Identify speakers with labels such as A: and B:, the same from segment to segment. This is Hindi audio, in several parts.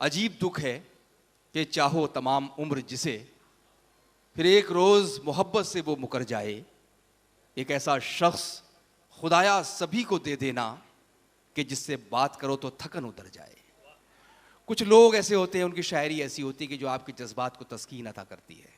A: अजीब दुख है कि चाहो तमाम उम्र जिसे, फिर एक रोज़ मोहब्बत से वो मुकर जाए। एक ऐसा शख्स खुदाया सभी को दे देना कि जिससे बात करो तो थकन उतर जाए। कुछ लोग ऐसे होते हैं, उनकी शायरी ऐसी होती है कि जो आपके जज्बात को तस्कीन अता करती है,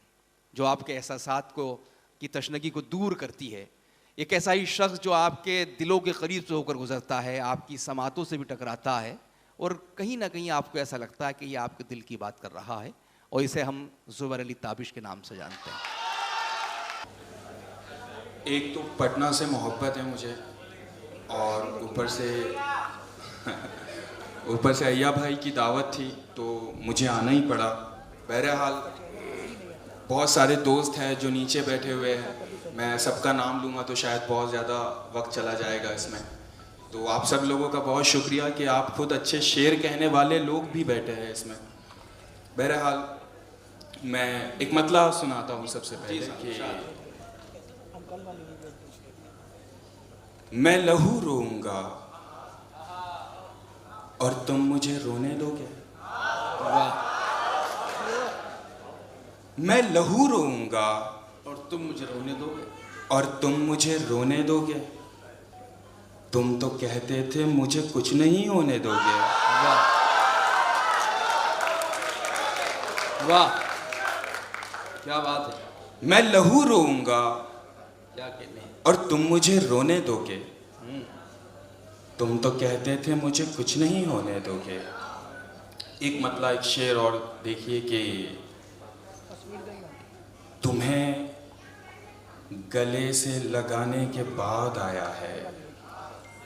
A: जो आपके एहसासात को की तशनगी को दूर करती है। एक ऐसा ही शख्स जो आपके दिलों के करीब से होकर गुजरता है, आपकी समातों से भी टकराता है और कहीं ना कहीं आपको ऐसा लगता है कि ये आपके दिल की बात कर रहा है, और इसे हम ज़ुबर अली ताबिश के नाम से जानते हैं।
B: एक तो पटना से मोहब्बत है मुझे, और ऊपर से अय्या भाई की दावत थी तो मुझे आना ही पड़ा। बहरहाल बहुत सारे दोस्त हैं जो नीचे बैठे हुए हैं, मैं सबका नाम लूँगा तो शायद बहुत ज़्यादा वक्त चला जाएगा इसमें। तो आप सब लोगों का बहुत शुक्रिया कि आप खुद अच्छे शेर कहने वाले लोग भी बैठे हैं इसमें। बहरहाल मैं एक मतला सुनाता हूँ सबसे पहले कि मैं लहू रोऊंगा और तुम मुझे रोने दोगे। मैं लहू रोऊंगा
A: और तुम मुझे रोने दोगे,
B: और तुम मुझे रोने दोगे। तुम तो कहते थे मुझे कुछ नहीं होने दोगे।
A: वाह वाह, क्या बात है।
B: मैं लहू रोऊंगा
A: क्या कहने,
B: और तुम मुझे रोने दोगे। तुम तो कहते थे मुझे कुछ नहीं होने दोगे। एक मतलब एक शेर और देखिए कि तुम्हें गले से लगाने के बाद आया है,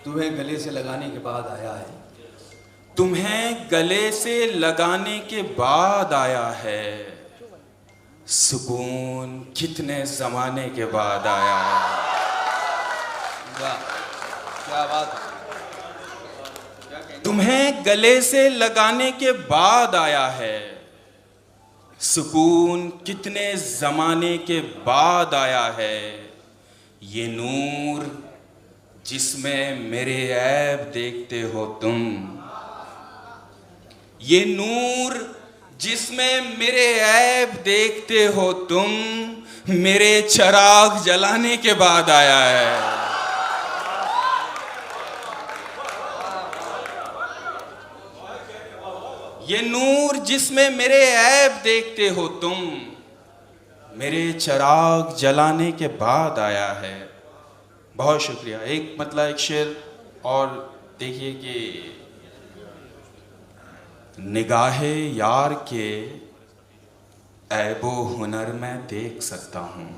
A: तुम्हें गले से लगाने के बाद आया है,
B: तुम्हें गले से लगाने के बाद आया है। सुकून कितने जमाने के बाद आया है।
A: वाह क्या बात है।
B: तुम्हें गले से लगाने के बाद आया है। सुकून कितने जमाने के बाद आया है। ये नूर जिसमें मेरे ऐब देखते हो तुम, ये नूर जिसमें मेरे ऐब देखते हो तुम, मेरे चिराग जलाने के बाद आया है। ये नूर जिसमें मेरे ऐब देखते हो तुम, मेरे चिराग जलाने के बाद आया है। बहुत शुक्रिया। एक मतलब एक शेर और देखिए कि निगाहे यार के ऐबो हुनर मैं देख सकता हूँ।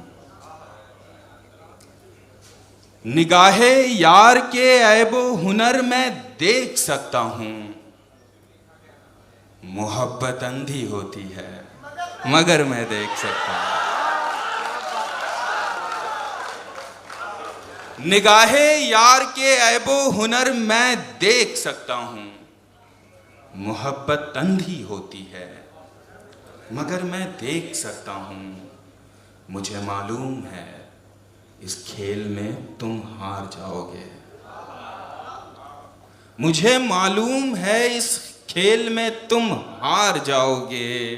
B: निगाहे यार के ऐबो हुनर मैं देख सकता हूँ। मोहब्बत अंधी होती है मगर मैं देख सकता हूँ। निगाहे यार के ऐबो हुनर मैं देख सकता हूँ। मोहब्बत अंधी होती है मगर मैं देख सकता हूँ। मुझे मालूम है इस खेल में तुम हार जाओगे। मुझे मालूम है इस खेल में तुम हार जाओगे।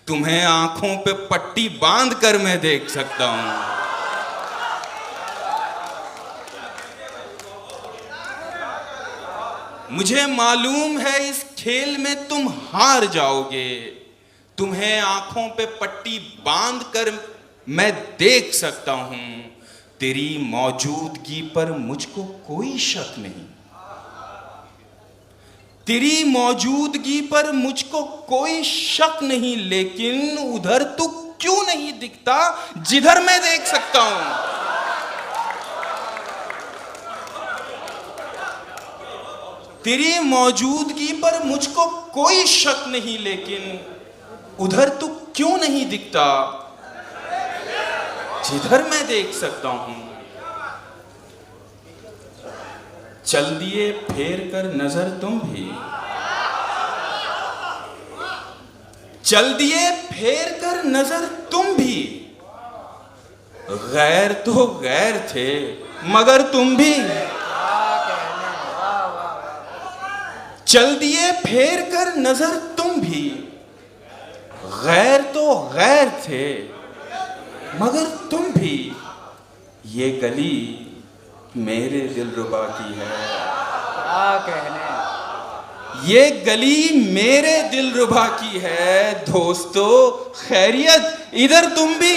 B: तुम्हें आंखों पे पट्टी बांध कर मैं देख सकता हूं। मुझे मालूम है इस खेल में तुम हार जाओगे। तुम्हें आंखों पे पट्टी बांध कर मैं देख सकता हूं। तेरी मौजूदगी पर मुझको कोई शक नहीं। तेरी मौजूदगी पर मुझको कोई शक नहीं, लेकिन उधर तू क्यों नहीं दिखता जिधर मैं देख सकता हूं। तेरी मौजूदगी पर मुझको कोई शक नहीं, लेकिन उधर तू क्यों नहीं दिखता जिधर मैं देख सकता हूं। चल दिए फेर कर नजर तुम भी, चल दिए फेर कर नजर तुम भी। गैर तो गैर थे मगर तुम भी। चल दिए फेर कर नजर तुम भी, गैर तो गैर थे मगर तुम भी, ये गली मेरे दिलरुबा की है।
C: क्या कहने।
B: ये गली मेरे दिलरुबा की है, दोस्तों खैरियत इधर तुम भी।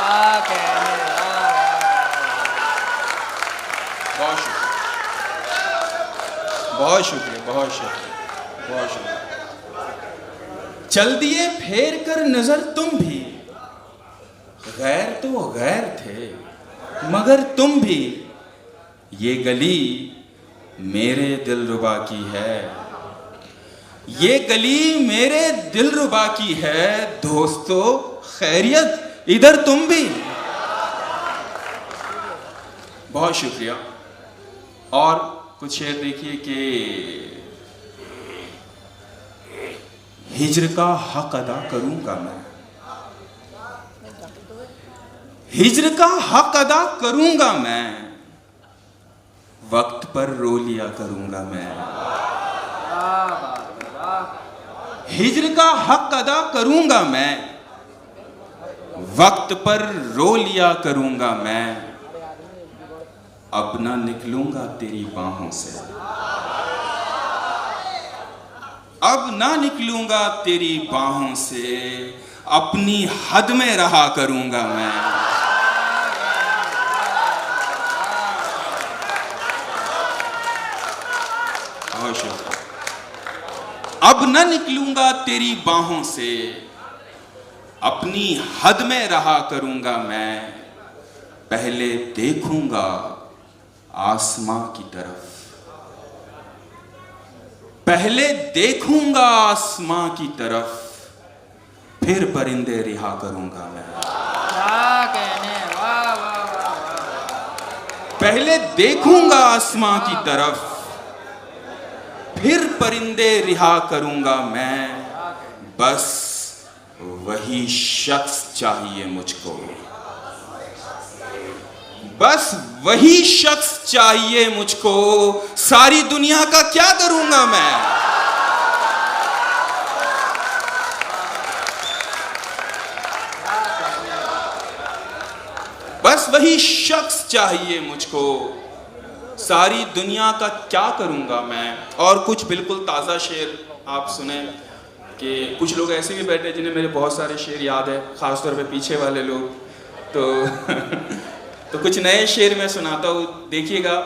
C: क्या कहने।
B: बहुत शुक्रिया, बहुत शुक्रिया, बहुत शुक्रिया, बहुत शुक्रिया। चल दिए फेर कर नजर तुम भी, गैर तो गैर थे मगर तुम भी, ये गली मेरे दिलरुबा की है। ये गली मेरे दिलरुबा की है, दोस्तों खैरियत इधर तुम भी। बहुत शुक्रिया। और कुछ शेर देखिए कि हिज्र का हक अदा करूंगा मैं, हिज्र का हक अदा करूंगा मैं, वक्त पर रो लिया करूंगा मैं। हिज्र का हक अदा करूंगा मैं, वक्त पर रो लिया करूंगा मैं, अब ना निकलूंगा तेरी बाहों से, अब ना निकलूंगा तेरी बाहों से, अपनी हद में रहा करूंगा मैं। अब न निकलूंगा तेरी बाहों से, अपनी हद में रहा करूंगा मैं, पहले देखूंगा आसमां की तरफ, पहले देखूंगा आसमां की तरफ, फिर परिंदे रिहा करूंगा मैं।
C: क्या कहने। वाह वाह वाह।
B: पहले देखूंगा आसमां की तरफ, फिर परिंदे रिहा करूंगा मैं, बस वही शख्स चाहिए मुझको, बस वही शख्स चाहिए मुझको, सारी दुनिया का क्या करूंगा मैं। बस वही शख्स चाहिए मुझको, सारी दुनिया का क्या करूंगा मैं। और कुछ बिल्कुल ताज़ा शेर आप सुने कि कुछ लोग ऐसे भी बैठे जिन्हें मेरे बहुत सारे शेर याद है, ख़ासतौर पे पीछे वाले लोग, तो तो कुछ नए शेर मैं सुनाता हूँ, देखिएगा।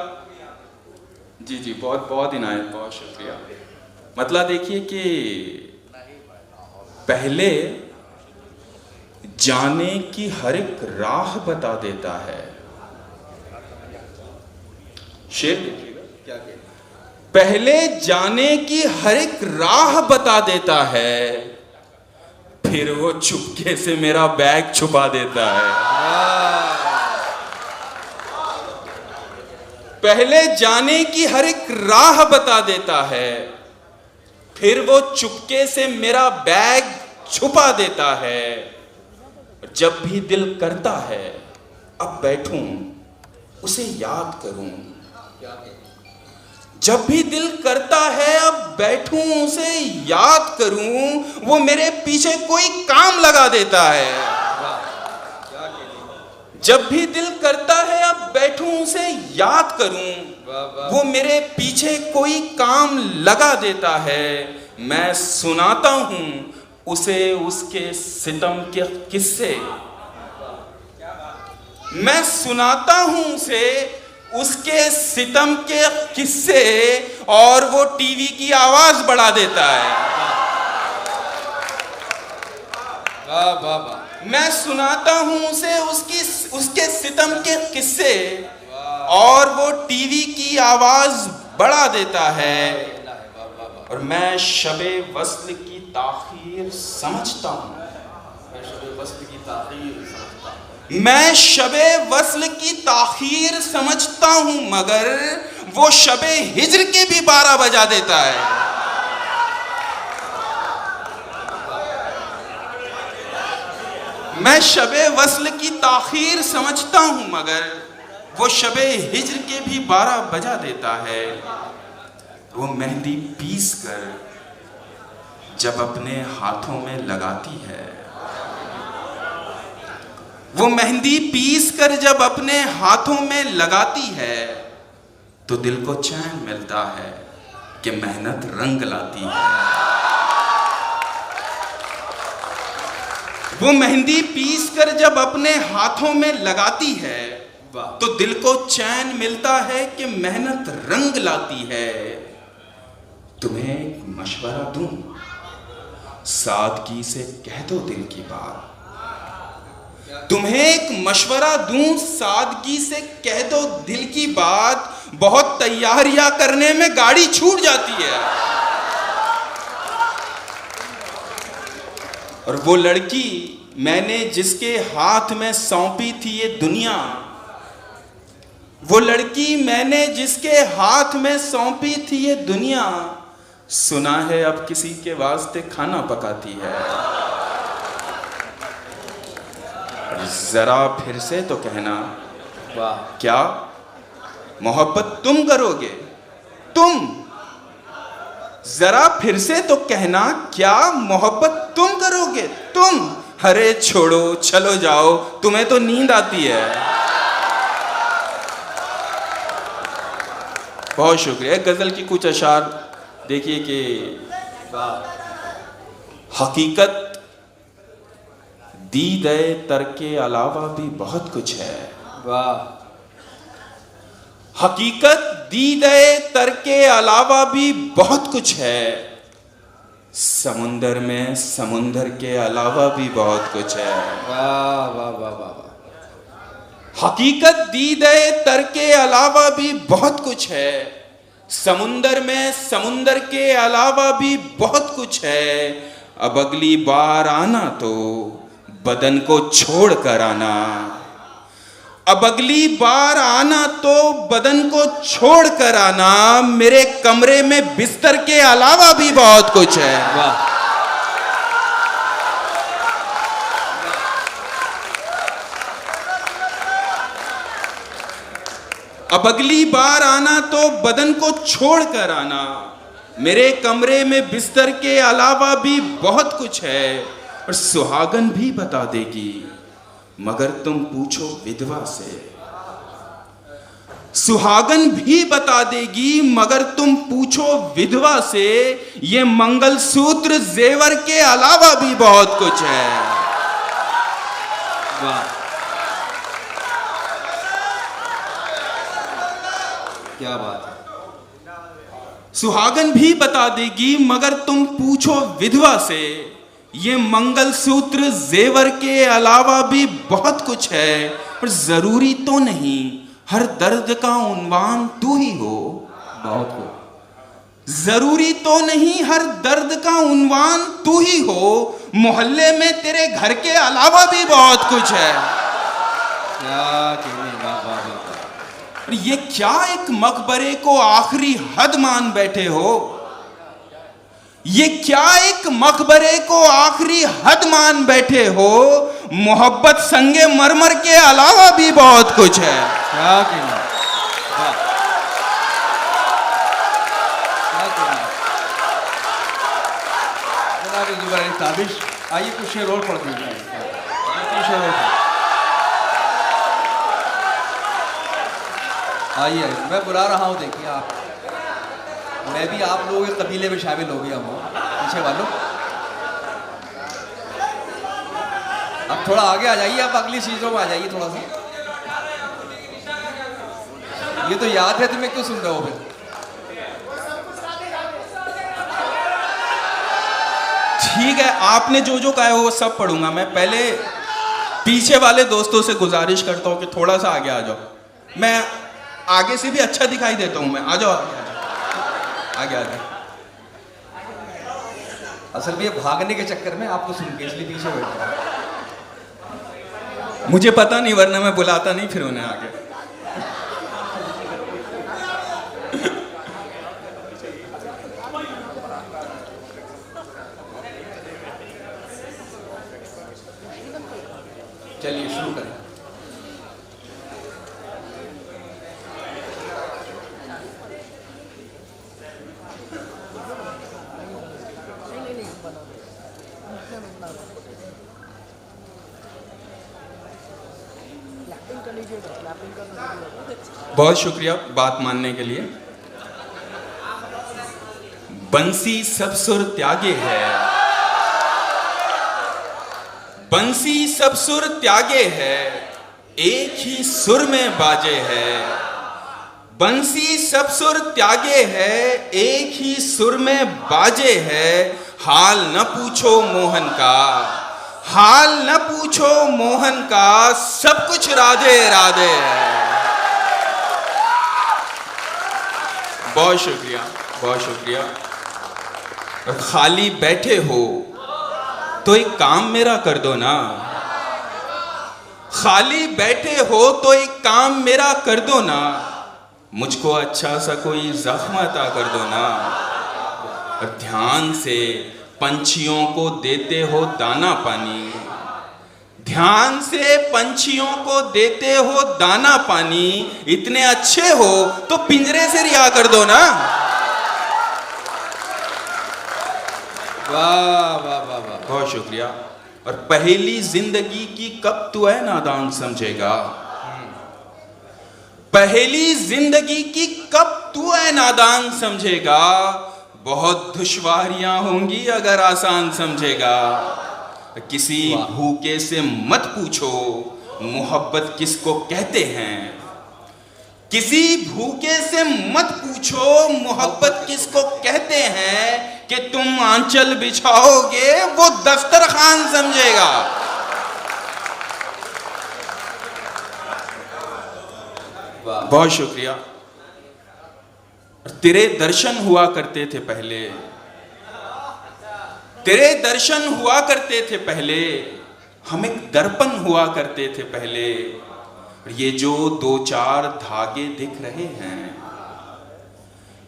B: जी जी, बहुत बहुत इनायत, बहुत शुक्रिया। मतलब देखिए कि पहले जाने की हर एक राह बता देता है। शेर देखिएगा क्या कहता है। पहले जाने की हर एक राह बता देता है, फिर वो चुपके से मेरा बैग छुपा देता है। पहले जाने की हर एक राह बता देता है, फिर वो चुपके से मेरा बैग छुपा देता है। जब भी दिल करता है अब बैठूं उसे याद करूं, जब भी दिल करता है अब बैठूं उसे याद करूं, वो मेरे पीछे कोई काम लगा देता है। जब भी दिल करता है अब बैठूं उसे याद करूं, वो मेरे पीछे कोई काम लगा देता है। मैं सुनाता हूं उसे उसके सितम के किस्से, मैं सुनाता हूं उसे उसके सितम के किस्से, और वो टीवी की आवाज बढ़ा देता है।
A: वाह वाह वाह।
B: मैं सुनाता हूं उसे उसके सितम के किस्से, और वो टीवी की आवाज बढ़ा देता है। और मैं शबे वस्ल की ताखीर समझता हूं, मैं शबे वस्ल की ताखीर समझता हूं, मगर वो शबे हिज्र के भी 12 बजा देता है। मैं शबे वस्ल की ताखीर समझता हूं, मगर वो शबे हिज्र के भी 12 बजा देता है। वो मेहंदी पीस कर जब अपने हाथों में लगाती है, वो मेहंदी पीस कर जब अपने हाथों में लगाती है, तो दिल को चैन मिलता है कि मेहनत रंग लाती है। वो मेहंदी पीस कर जब अपने हाथों में लगाती है, तो दिल को चैन मिलता है कि मेहनत रंग लाती है। तुम्हें एक मशवरा दूं, सादगी से कह दो दिल की बात। तुम्हें एक मशवरा दूं, सादगी से कह दो दिल की बात। बहुत तैयारियां करने में गाड़ी छूट जाती है। और वो लड़की मैंने जिसके हाथ में सौंपी थी ये दुनिया, वो लड़की मैंने जिसके हाथ में सौंपी थी ये दुनिया, सुना है अब किसी के वास्ते खाना पकाती है। जरा फिर से तो कहना,
C: वाह,
B: क्या मोहब्बत तुम करोगे? तुम जरा फिर से तो कहना, क्या मोहब्बत तुम करोगे? तुम? अरे छोड़ो, चलो जाओ, तुम्हें तो नींद आती है। बहुत शुक्रिया। गजल की कुछ अशार देखिए कि हकीकत दीदे तर के अलावा भी बहुत कुछ है।
C: वाह,
B: हकीकत दीदे तर के अलावा भी बहुत कुछ है। समुंदर में समुंदर के अलावा भी बहुत कुछ है।
C: वाह, वाह, वाह, वाह।
B: हकीकत दीदे तर के अलावा भी बहुत कुछ है। समुंदर में समुंदर के अलावा भी बहुत कुछ है। अब अगली बार आना तो बदन को छोड़ कर आना। अब अगली बार आना तो बदन को छोड़ कर आना। मेरे कमरे में बिस्तर के अलावा भी बहुत कुछ है।
C: वाह,
B: अब अगली बार आना तो बदन को छोड़ कर आना। मेरे कमरे में बिस्तर के अलावा भी बहुत कुछ है। और सुहागन भी बता देगी, मगर तुम पूछो विधवा से। सुहागन भी बता देगी, मगर तुम पूछो विधवा से। ये मंगलसूत्र जेवर के अलावा भी बहुत कुछ है।
C: वाह, क्या बात है।
B: सुहागन भी बता देगी, मगर तुम पूछो विधवा से। ये मंगलसूत्र जेवर के अलावा भी बहुत कुछ है। पर जरूरी तो नहीं हर दर्द का उन्वान तू ही हो।
C: बहुत खूब।
B: जरूरी तो नहीं हर दर्द का उन्वान तू ही हो। मोहल्ले में तेरे घर के अलावा भी बहुत कुछ है।
C: क्या कहने, वाह, वाह, वाह।
B: और ये क्या एक मकबरे को आखिरी हद मान बैठे हो? ये क्या एक मकबरे को आखिरी हद मान बैठे हो? मोहब्बत संगे मरमर के अलावा भी बहुत कुछ है।
C: क्या कहना, वाह, क्या कहना। जनाब जुबैर ताबिश, आइए कुछ शेर और पढ़ दीजिए। कुछ शेर और पढ़। आइए, मैं बुला रहा हूँ, देखिए आप। मैं भी आप लोगों के कबीले में शामिल हो गया हूँ, पीछे वालों। अब थोड़ा आगे आ जाइए, आप अगली चीज़ों में आ जाइए थोड़ा सा। ये तो याद है तुम्हें, क्यों सुन रहे हो फिर?
B: ठीक है, आपने जो जो कहा है वो सब पढ़ूंगा। मैं पहले पीछे वाले दोस्तों से गुजारिश करता हूँ कि थोड़ा सा आगे आ जाओ। मैं आगे से भी अच्छा दिखाई देता हूँ। मैं आ जाओ, आगे आ जाओ।
C: असल में ये भागने के चक्कर में आपको सुन के इसलिए पीछे बैठा।
B: मुझे पता नहीं, वरना मैं बुलाता नहीं फिर उन्हें आगे।
C: चलिए शुरू करें।
B: बहुत शुक्रिया बात मानने के लिए। बंसी सब सुर त्यागे है, बंसी सब सुर त्यागे है, एक ही सुर में बाजे है। बंसी सब सुर त्यागे है, एक ही सुर में बाजे है। हाल न पूछो मोहन का, हाल न पूछो मोहन का, सब कुछ राधे राधे है। बहुत शुक्रिया, बहुत शुक्रिया। और खाली बैठे हो तो एक काम मेरा कर दो ना, खाली बैठे हो तो एक काम मेरा कर दो ना, मुझको अच्छा सा कोई जख्म अता कर दो ना। और ध्यान से पंछियों को देते हो दाना पानी, ध्यान से पंछियों को देते हो दाना पानी, इतने अच्छे हो तो पिंजरे से रिहा कर दो ना।
C: वाह वाह वाह वाह,
B: बहुत शुक्रिया। और पहली जिंदगी की कब तू है नादान समझेगा, पहली जिंदगी की कब तू है नादान समझेगा। बहुत दुश्वारियां होंगी अगर आसान समझेगा। किसी भूखे से मत पूछो मोहब्बत किसको कहते हैं, किसी भूखे से मत पूछो मोहब्बत किसको कहते हैं। कि तुम आंचल बिछाओगे वो दस्तरखान समझेगा। बहुत शुक्रिया। तेरे दर्शन हुआ करते थे पहले, तेरे दर्शन हुआ करते थे पहले, हम एक दर्पण हुआ करते थे पहले। ये जो दो चार धागे दिख रहे हैं,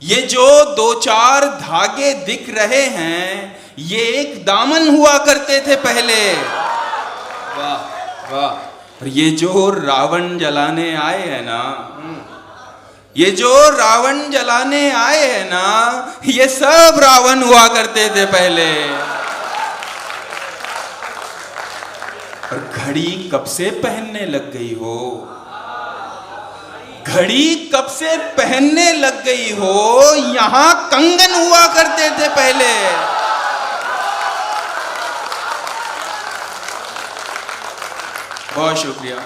B: ये जो दो चार धागे दिख रहे हैं, ये एक दामन हुआ करते थे पहले।
C: वाह वाह।
B: और ये जो रावण जलाने आए हैं ना, ये जो रावण जलाने आए हैं ना, ये सब रावण हुआ करते थे पहले। और घड़ी कब से पहनने लग गई हो, घड़ी कब से पहनने लग गई हो, यहां कंगन हुआ करते थे पहले। बहुत शुक्रिया।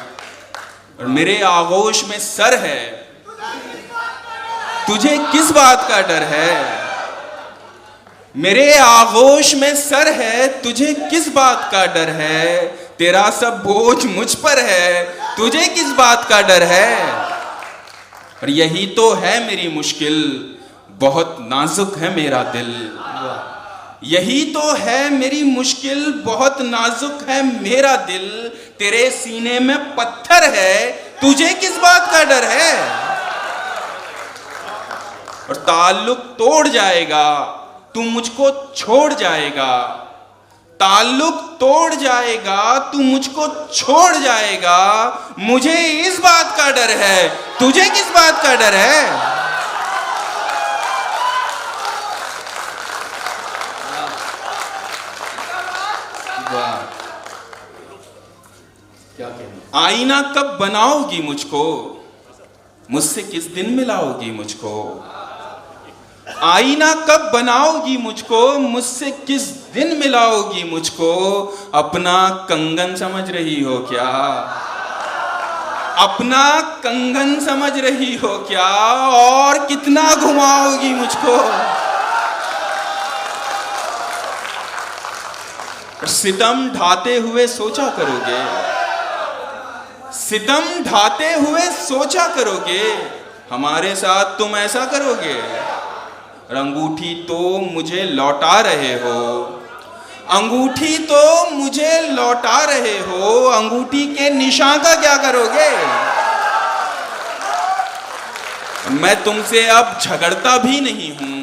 B: और मेरे आगोश में सर है, तुझे किस बात का डर है। मेरे आगोश में सर है, तुझे किस बात का डर है। तेरा सब बोझ मुझ पर है, तुझे किस बात का डर है। और यही तो है मेरी मुश्किल, बहुत नाजुक है मेरा दिल। यही तो है मेरी मुश्किल, बहुत नाजुक है मेरा दिल। तेरे सीने में पत्थर है, तुझे किस बात का डर है। और ताल्लुक तोड़ जाएगा, तू मुझको छोड़ जाएगा। ताल्लुक तोड़ जाएगा, तू मुझको छोड़ जाएगा। मुझे इस बात का डर है, तुझे किस बात का डर है।
C: वाह, क्या कहना।
B: आईना कब बनाओगी मुझको, मुझसे किस दिन मिलाओगी मुझको। आईना कब बनाओगी मुझको, मुझसे किस दिन मिलाओगी मुझको। अपना कंगन समझ रही हो क्या, अपना कंगन समझ रही हो क्या। और कितना घुमाओगी मुझको। सितम ढाते हुए सोचा करोगे, सितम ढाते हुए सोचा करोगे, हमारे साथ तुम ऐसा करोगे। अंगूठी तो मुझे लौटा रहे हो, अंगूठी तो मुझे लौटा रहे हो। अंगूठी के निशान का क्या करोगे। मैं तुमसे अब झगड़ता भी नहीं हूं,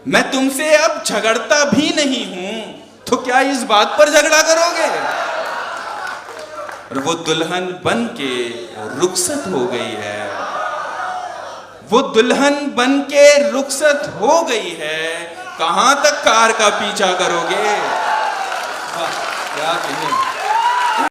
B: मैं तुमसे अब झगड़ता भी नहीं हूं, तो क्या इस बात पर झगड़ा करोगे। और वो दुल्हन बन के रुखसत हो गई है, वो दुल्हन बन के रुखसत हो गई है, कहां तक कार का पीछा करोगे?
C: वाह, क्या कहिए।